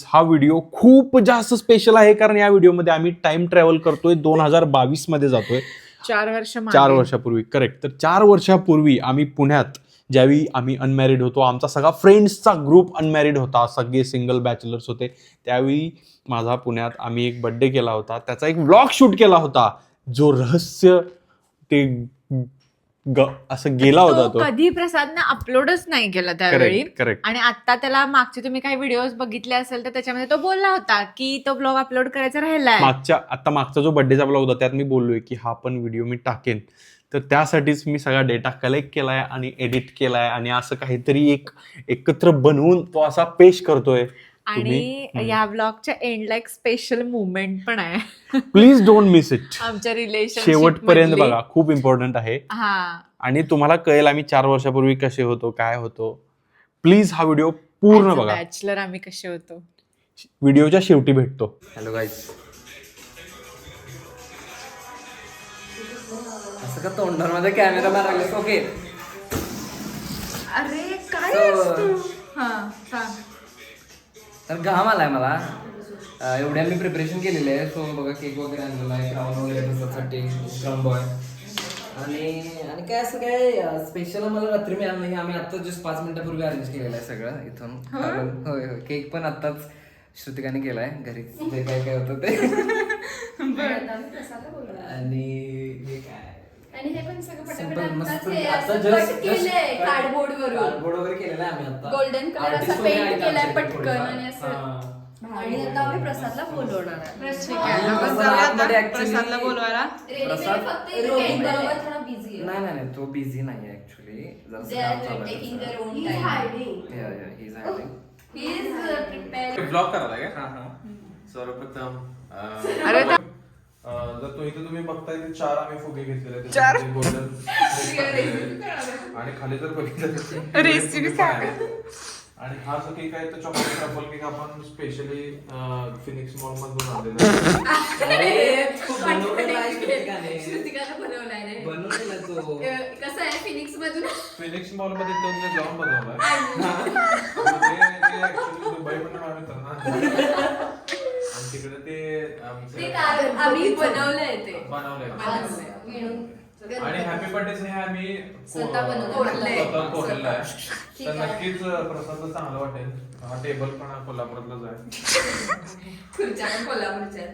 हा व्हिडिओ खूप जास्त स्पेशल आहे कारण या व्हिडिओमध्ये आम्ही टाइम ट्रॅव्हल करतोय 2022 मध्ये जातोय 4 वर्षापूर्वी. करेक्ट. तर 4 वर्षापूर्वी आम्ही पुण्यात ज्यावेळी आम्ही अनमॅरिड होतो, आमचा सगळा फ्रेंड्सचा ग्रुप अनमॅरिड होता, सगळे सिंगल बॅचलर्स होते. त्यावेळी माझा पुण्यात आम्ही एक बर्थडे केला होता, त्याचा एक व्लॉग शूट केला होता, जो रहस्य ते असं गेला होता तो कधी प्रसादने अपलोडच नाही केला त्यावेळी. करेक्ट. आणि आता त्याला मागचे तुम्ही काही व्हिडिओज बघितले असेल तर त्याच्यामध्ये तो बोलला होता की तो ब्लॉग अपलोड करायचा राहिलाय. मागचा जो बर्थडेचा ब्लॉग होता त्यात मी बोललोय की हा पण व्हिडिओ मी टाकेन. तर त्यासाठीच मी सगळा डेटा कलेक्ट केलाय आणि एडिट केलाय आणि असं काहीतरी एक एकत्र बनवून तो असा पेश करतोय. आणि या ब्लॉगच्या एंडला एक स्पेशल मुवमेंट पण आहे. Please don't miss it. आमच्या रिलेशनशिप शेवटपर्यंत बघा, खूप इम्पॉर्टंट आहे. हा, आणि तुम्हाला कळेल आम्ही 4 वर्षापूर्वी कसे होतो, काय होतो. प्लीज हा व्हिडिओ पूर्ण बघा. बॅचलर आम्ही कसे होतो. व्हिडिओच्या शेवटी भेटतो. Hello guys. असं का तोंडामध्ये कॅमेरा मारायला? ओके. अरे काय तर घाम आलाय मला. एवढ्या मी प्रिपरेशन केलेलं आहे. सो बघा, केक वगैरे आणलेला आहे, क्राऊन वगैरे बसण्यासाठी, क्राऊन बॉय. आणि काय असं काय स्पेशल आम्हाला रात्री मिळालं नाही. आम्ही आता जस्ट 5 मिनिटापूर्वी अरेंज केलेलं आहे सगळं इथून. होय होय. केक पण आत्ताच श्रुतिकाने केलाय घरी, जे काय काय होतं ते. आणि हे काय, आणि हे पण सगळं सिंपल मस्त कार्डबोर्ड वगैरे केलेलं आहे आम्ही आता. गोल्डन कलर असा पेंट केलाय पटकन आणि असं. आणि आता आम्ही प्रसादला बोलवणार आहे. प्रसादला बोलवायला. प्रसाद थोडा बिझी आहे. नाही तो बिझी नाही ऍक्च्युली. ब्लॉग करायला काय? सर्वप्रथम अरे जर तो इथे तुम्ही बघताय ते 4 आम्ही फुगे घेतलेले 4 गोल्डन. आणि खाली जर बघितलं रेसिपी सांग. आणि हा जो केक आहे तो चॉकलेट ट्रफल केक आपण स्पेशली फिनिक्स मॉल मधून आणलेला. श्रुतिकाला बनवलाय रे. बनवलेला तो. कसं आहे फिनिक्स मधून फिनिक्स मॉल मध्ये तो जाऊन बनवलाय. दुबई मधून आम्ही तर आणि तिकडे ते आम्ही बनवलंय ते. बनवलंय. आणि हॅपी बर्थडे हे आम्ही स्वतः कोरलेला आहे. तर नक्कीच प्रसाद चांगलं वाटेल. हा टेबल पण कोल्हापूरातलाच आहे. खुर्च्या पण कोल्हापूरच्या.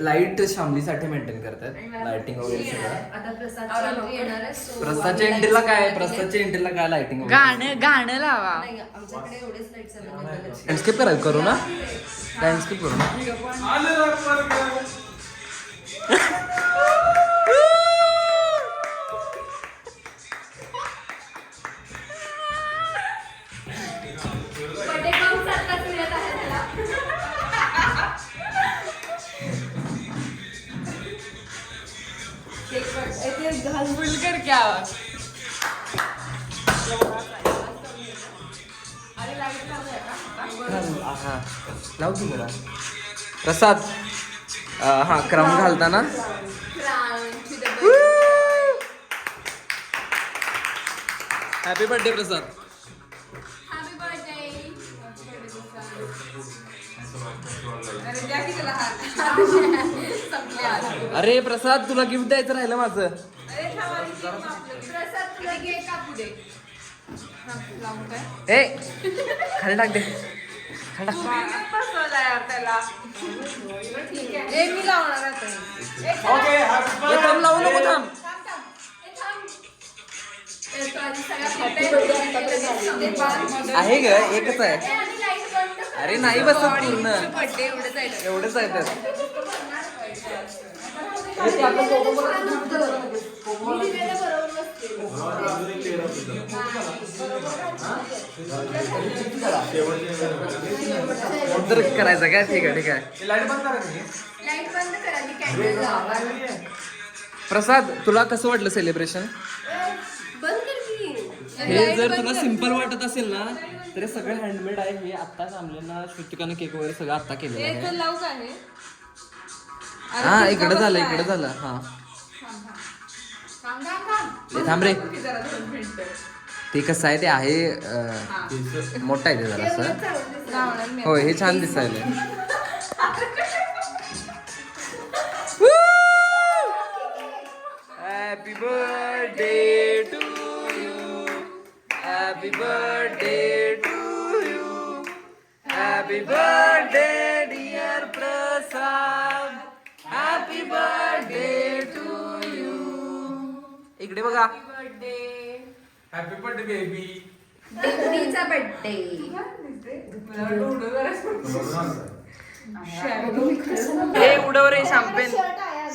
लाईट शामलीसाठी मेंटेन करतात, लाइटिंग वगैरे सगळं. आता प्रसादची येणार आहे. प्रसादच्या एंट्रीला काय लाइटिंग वगैरे? गाणं लावा. आमच्याकडे एवढेच लाईट्स अवेलेबल. लँडस्केप करायला करू ना, लँडस्केप करू ना. बर्थडे बॉम्ब सारखाच मिळत आहे त्याला. घालबुल कर क्या आवाज. हा लावू की जरा. प्रसाद हा क्रम घालताना. Happy birthday Prasad. Happy birthday. अरे प्रसाद, तुला गिफ्ट द्यायचं राहिलं माझं. प्रसाद तुला केक कापू दे. ए खाली टाक दे. मी लावणार थांब, लावू नको, थांब. आहे ग, एकच आहे. अरे नाही बसत पूर्ण. एवढंच आहे तर. नंतर करायचं काय? ठीक आहे. लाईट बंद करा तुम्ही. लाईट बंद करा. कॅन्डल लावा. प्रसाद, तुला कसं वाटलं सेलिब्रेशन? बंद कर की. हे जर तुला सिंपल वाटत असेल ना तर हे सगळं हँडमेड आहे. हे आत्ताच आणलेला श्रुतिकाने केक वगैरे सगळं आत्ता केलेलं आहे. लावू का हे? हा इकडे झालं. हा थांब रे. ते कसं आहे, ते आहे मोठं आहे ते जरासं. गावण्यात मी होय हे छान दिसायलंय. Happy birthday to you, happy birthday to you, happy birthday dear Prasad, happy birthday to you. इकडे बघा. Happy birthday baby. बेबीचा बर्थडे. हे उडव रे शॅम्पेन.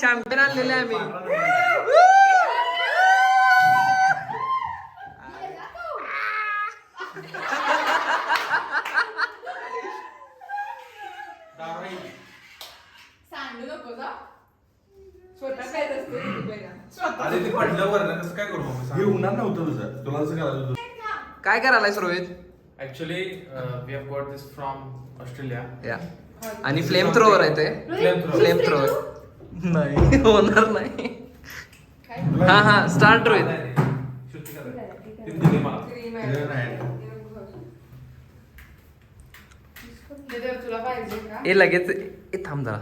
शॅम्पेन आणलेले आम्ही. सांगू नको जा. स्वतः काय असते अरे ते पडल्यावर ना कसं काय करू मग हे उन्हात नव्हतं तुझं, तुला असं करायचं होतं. काय करायलायस Rohit? Actually we have got this from Australia. या आणि फ्लेम थ्रोवर आहे ते. फ्लेम थ्रोवर नाही होणार नाही. हा हा स्टार्ट रोहित. दिलं नाही. तुला पाहिजे का? हे लगेच ए थांब जरा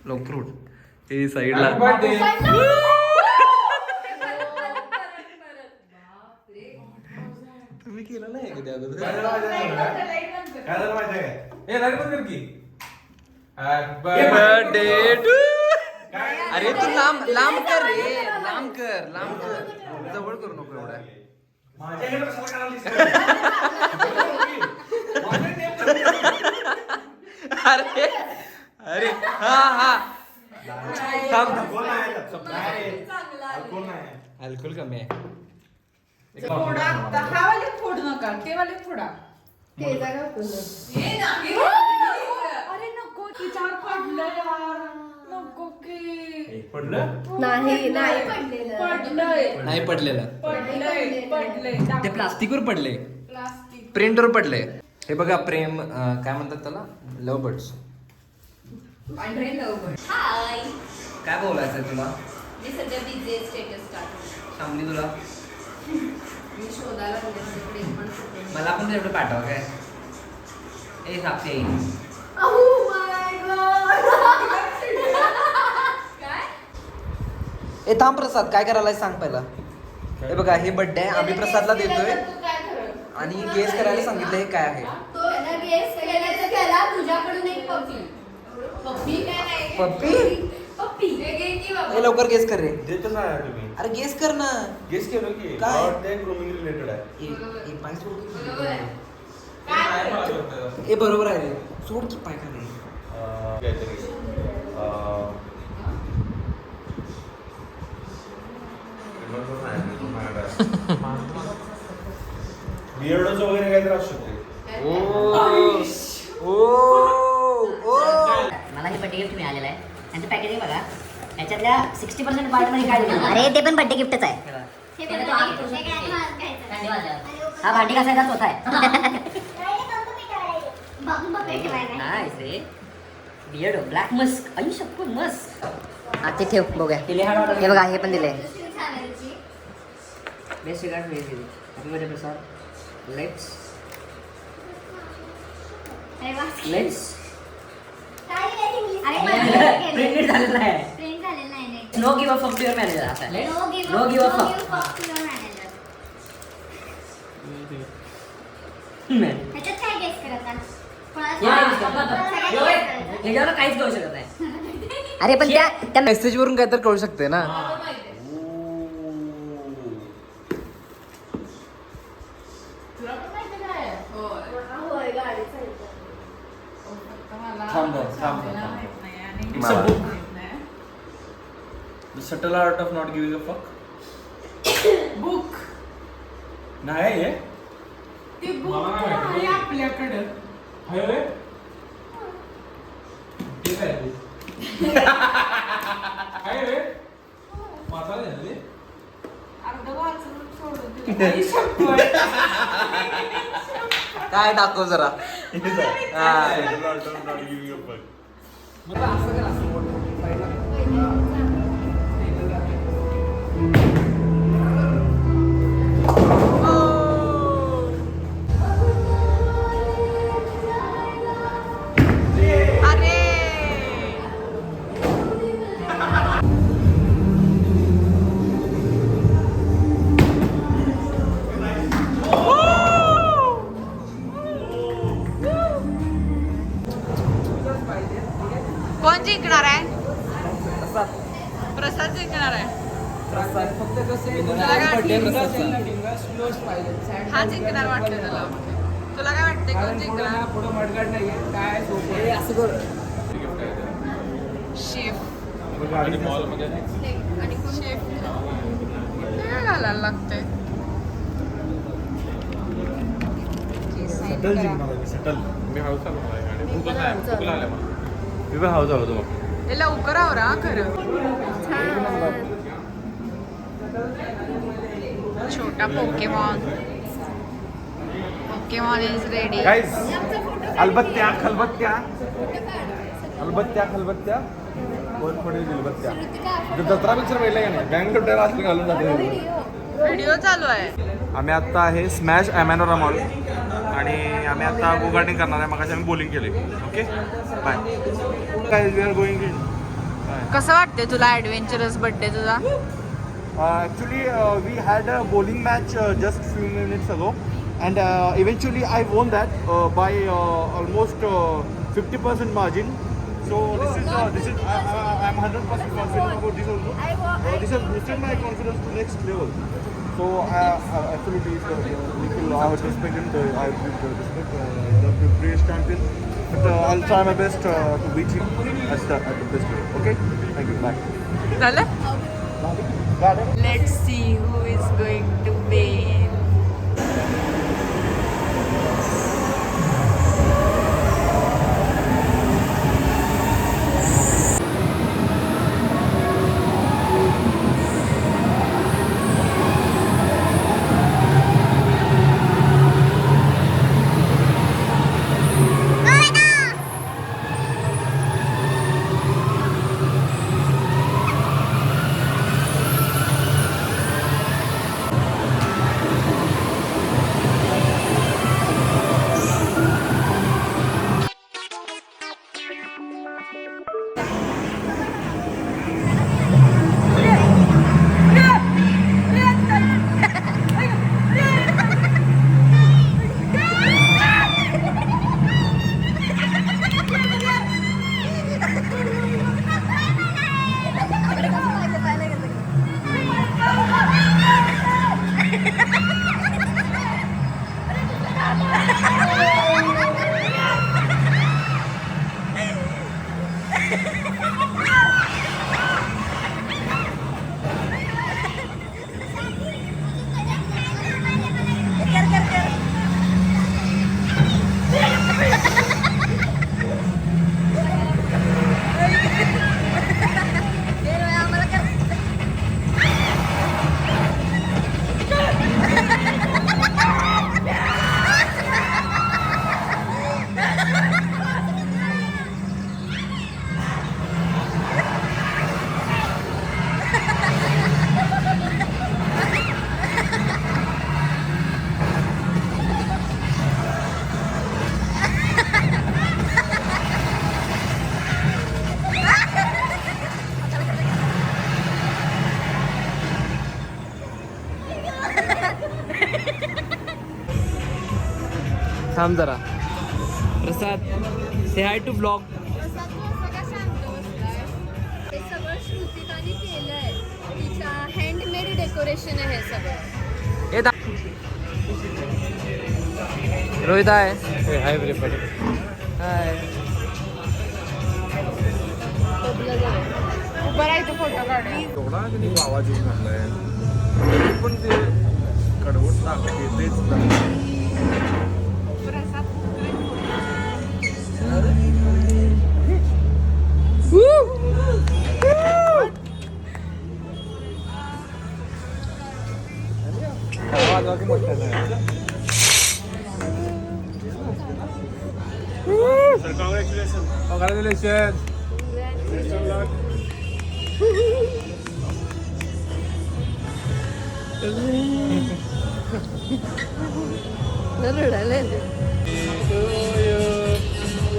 लवकर उठ. हे साईडला तुम्ही केलं नाही कधी अगोदर? काय झालं माहिती आहे काय? ए लाईट बंद कर की. Birthday to. अरे तू लांब लांब कर रे. लांब कर लांब कर. जवळ करू नको एवढा. माझ्याकडे कशाला करायलीस? अरे अरे हा हा थांब. अल्कोहोल नाही आहे. अल्कोहोल नाही आहे. अल्कोहोल कमी आहे. फोडा आता. हा वाले फोडू नका, ते वाले फोडा. ते जागा होतं. अरे नको की चार पडलं यार. नको की. पडलं? नाही नाही पडलेलं. पडलंय नाही पडलेलं. पडलंय ते प्लास्टिकवर पडले. प्लास्टिक. प्रिंटवर पडले. हे बघा प्रेम काय म्हणतात त्याला, लव बर्ड्स. पांढरे लवकर. हाय. काय बोलायचंय तुला? मी सध्या बिझी स्टेटस टाकतो. सांगली तुला. मी शोधायला लागले तिकडे पण कुठे. मला पण तेवढं पाठवा काय. ए साक्षी Oh my God. काय? ए थांब प्रसाद काय करायला सांग पहिला. हे बघा हे बर्थडे आम्ही प्रसादला देतोय तू काय करत? आणि गेस करायला सांगितलं हे काय आहे. तो याला गेस केल्याचं केला तुझ्याकडून एक पप्पी. पप्पी काय नाही. पप्पी? पप्पी. हे घे की बाबा. हे लवकर गेस कर रे. देतच आहे तुम्ही. अरे गेस कर ना. गेस केलं की काय? ते ग्रूमिंग रिलेटेड आहे. ए पाय सोड. बरोबर आहे. काय काय? पाहिजे? ए बरोबर आहे रे. सोड की पाय खाली. काहीतरी बियर्डोच वगैरे काहीतरी असू शकते. ओ ओ मला हे बर्थडे गिफ्ट मिळालेलं आहे. त्यांचं पॅकेजिंग बघा. याच्यातल्या 60% पार्टमध्ये काय दिलं? अरे ते पण बर्थडे गिफ्टच आहे. हे बघा. त्याला तो आग करून थंडी वाजल्यावर. हा भांडी घासायचा चौथा आहे. नाईस रे. Beardo black mask. आई शप्पू मस्क. हा ते ठेव बघूया. तिले हाड हे बघा हे पण दिले. Best regard very very happy birthday Prasad. Let's printed झालेलं आहे. No give up to your manager. असं आहे. No give up. ह्याच्यावर काहीच करू शकत नाही. अरे पण त्या मेसेज वरून काय तर कळू शकते ना. तुला पण माहिती काय आहे? होय गाडीचा आहे. फक्त मला थांब, थांब, थांब, सासूला थांब. माहित नाही आणि It's a मला book. माहित नाही. The subtle art of not giving a fuck. Book. नाही हे. ते बुक मला नाही माहिती. आहे आपल्याकडं. हाय होय? ते काय ते? हाय होय? वाचायला आहे ना ते? अर्ध वाचून सोडून दिलं. आई शप्पथ. काय दाखव जरा. हा. Subtle art of not giving a fuck. मला असं कर असं बोल. कोण जिंकणार आहे? प्रसाद जिंकणार आहे. फक्त कसं तुला काय बर्थडे वाटतं? प्रसादचा. हा जिंकणार वाटतं तुला. तुला काय वाटतंय कोण जिंकणार? पुढं मडगाड नाहीये काय सोपं असं कर. शेफ आणि मॉलमध्ये शेफ काय घालायला लागतंय? सटल जिंकणार आहे सटल. मी हाऊस चालवणार आहे गाडी. भूकच नाही भूक लागल्या मला. मी पण हाऊस चालवतो मग. हे लवकर आवरा हा खरं. छोटा पोकेमॉन इज रेडी. गाईज अलबत्त्या खलबत्त्या वर पडेल दिलबत्त्या. दसरा पिक्चर पहिला का नाही बँक लुटायला असले घालून जाते. व्हिडिओ चालू आहे. आम्ही आत्ता आहे स्मॅश ॲमॅनोरा मॉल आणि आम्ही आता गोगार्डिंग करणार आहे. मग आम्ही बॉलिंग केली. Okay bye. काय वी आर गोइंग इन. कसं वाटतंय तुला ॲडव्हेंचरस बर्थडे तुझा? Actually, we had a bowling match just few minutes ago, and eventually I won that by almost 50% margin. So this is I'm 100% confident about this also. This has boosted my confidence to next level. So absolutely, Nikhil, I would respect him. I would respect the previous champion, but I'll try my best to beat him at the best way. Okay, thank you. Bye. झालं? Let's see who is going to win. थांब जरा. प्रसाद से हाय to blog. हे सगळं श्रुतिकाने केलंय. तिच्या handmade decoration आहे हे सगळं. ए रोहित आहे. हाय एव्हरीबॉडी. हाय. उभं राहायचं फोटो काढून. तेवढा त्यांनी आवाज येऊन घातलाय पण ते कडवट टाकते तेच Congratulations.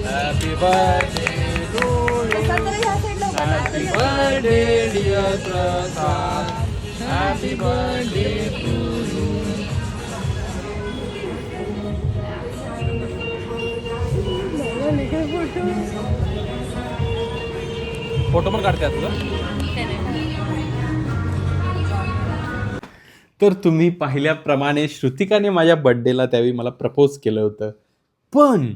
Happy birthday to you. Happy birthday dear Prasad. Happy birthday to you. Photo पण काढतात तुझं. तर तुम्ही पाहिल्याप्रमाणे श्रुतिकाने माझ्या बर्थडेला त्यावेळी मला प्रपोज केलं होतं, पण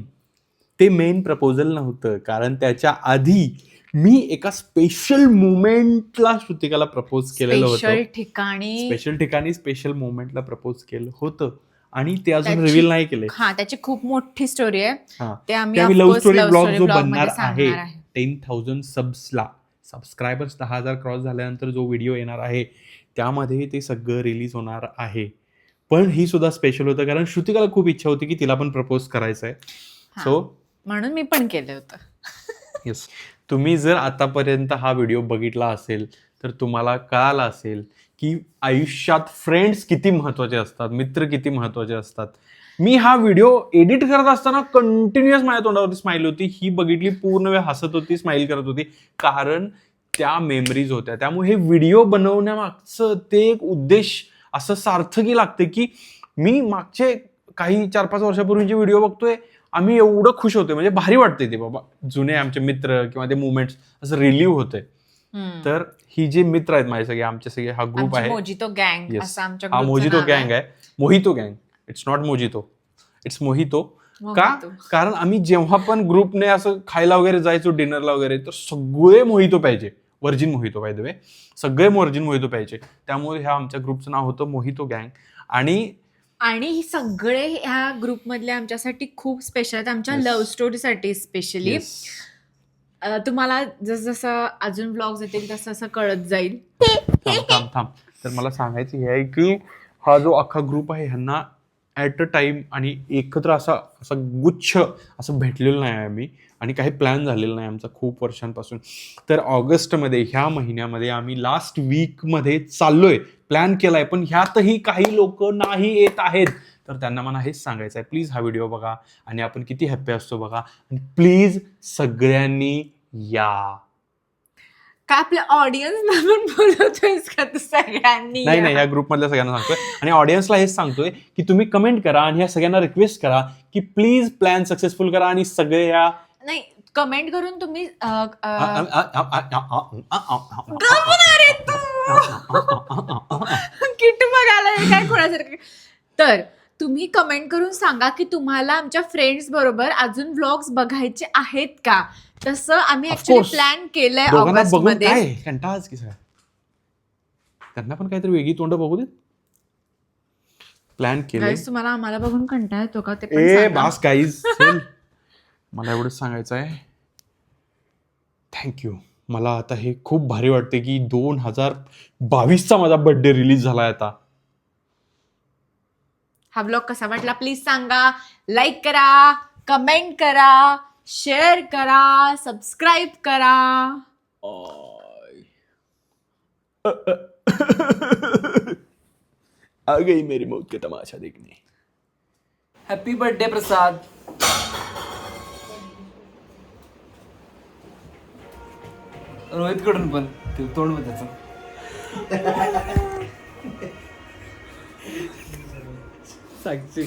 ते मेन प्रपोजल नव्हतं, कारण त्याच्या आधी मी एका स्पेशल मुमेंटला श्रुतिकाला प्रपोज केलेलं स्पेशल होतं. ठिकाणी स्पेशल मुमेंटला प्रपोज केलं होतं आणि ते अजून त्याची- रिव्हील नाही केले. हा, त्याची खूप मोठी स्टोरी आहे. हा. ते आम्ही त्यावेळी of love course story love blog story जो blog बनणार मध्ये आहे सांगणार आहे. 10,000 सबस्क्रायबर्स 10,000 क्रॉस झाल्यानंतर जो व्हिडिओ येणार आहे त्यामध्ये ते सगळं रिलीज होणार आहे. पण ही सुद्धा स्पेशल होतं कारण श्रुतिकाला खूप इच्छा होती की तिला पण प्रपोज करायचं आहे. हा. सो म्हणून मी पण केलं होतं. येस, तुम्ही जर आतापर्यंत हा व्हिडिओ बघितला असेल तर तुम्हाला कळालं असेल की आयुष्यात फ्रेंड्स किती महत्त्वाचे असतात, मित्र किती महत्त्वाचे असतात. मी हा व्हिडिओ एडिट करत असताना कंटिन्युअस माझ्या तोंडावरती स्माईल होती. ही बघितली पूर्ण वेळ हसत होती, स्माईल करत होती, कारण त्या मेमरीज होत्या. त्यामुळे हे व्हिडिओ बनवण्यामागचं ते एक उद्देश असं सार्थकी लागते की मी मागचे काही 4-5 वर्षापूर्वीचे व्हिडिओ बघतोय, आम्ही एवढं खुश होतोय, म्हणजे भारी वाटते ते बाबा जुने आमचे मित्र किंवा ते मुवमेंट्स असं रिलीव्ह होते. तर ही जे मित्र आहेत माझे सगळे, आमचे सगळे हा ग्रुप आहे, मोजितो गँग Yes. असं आमच्या हा groupचं मोजितो नाव गँग आहे. मोहितो गँग, it's not mojito, it's mojito. का? मोहितो. कारण आम्ही जेव्हा पण ग्रुपने असं खायला वगैरे जायचो, डिनरला वगैरे, तर सगळे मोहितो पाहिजे, virgin mojito by the way, सगळे वर्जिन मोहितो पाहिजे. त्यामुळे ह्या आमच्या ग्रुपचं नाव होतं मोहितो गँग. आणि हे सगळे ह्या ग्रुपमधले आमच्यासाठी खूप स्पेशल आहेत, आमच्या Yes. लव्ह स्टोरीसाठी स्पेशली. Yes. तुम्हाला जसं अजून व्लॉग्स येतील तसं कळत जाईल. थांब. तर मला सांगायचं हे आहे की हा जो अख्खा ग्रुप आहे ह्यांना ॲट अ टाइम आणि एकत्र असा गुच्छ असं भेटलेलं नाही आहे आम्ही, आणि काही प्लॅन झालेला नाही आमचा खूप वर्षांपासून. तर ऑगस्टमध्ये, ह्या महिन्यामध्ये आम्ही लास्ट वीकमध्ये चाललोय, प्लॅन केलाय, पण ह्यातही काही लोक नाही येत आहेत. तर त्यांना मला हेच सांगायचं आहे, प्लीज हा व्हिडिओ बघा आणि आपण किती हॅप्पी असतो बघा, आणि प्लीज सगळ्यांनी या. का आपल्या ऑडियन्सला पण बोलवतोयस का तू सगळ्यांनी? नाही, या ग्रुपमधल्या सगळ्यांना सांगतोय आणि ऑडियन्सला हेच सांगतोय की तुम्ही कमेंट करा आणि ह्या सगळ्यांना रिक्वेस्ट करा की प्लीज प्लॅन सक्सेसफुल करा आणि सगळे या. नाही, कमेंट करून तुम्ही किट बघायला काय कोणासारखं. तर तुम्ही कमेंट करून सांगा की तुम्हाला आमच्या फ्रेंड्स बरोबर अजून व्लॉग्स बघायचे आहेत का. तसं आम्ही Of ऍक्च्युली course. प्लॅन केलंय दोघांना ऑगस्ट बघून मध्ये. काय कंटाळाच की सगळं, त्यांना पण काहीतरी वेगळी तोंड बघू देत. प्लॅन केलंय. Guys, तुम्हाला आम्हाला बघून कंटाळा येतो का ते पण ए सांगा. बास गाईज, मला एवढंच सांगायचं आहे, थँक्यू. मला आता हे खूप भारी वाटते की 2022चा माझा बर्थडे रिलीज झालाय आता. हा ब्लॉग कसा वाटला प्लीज सांगा. लाईक करा, कमेंट करा, शेअर करा, सबस्क्राईब करा. आ गई मेरी मौत के तमाशा देखने. हॅपी बर्थडे प्रसाद. रोहित कडून पण ते तोंड मग त्याचं. साक्षी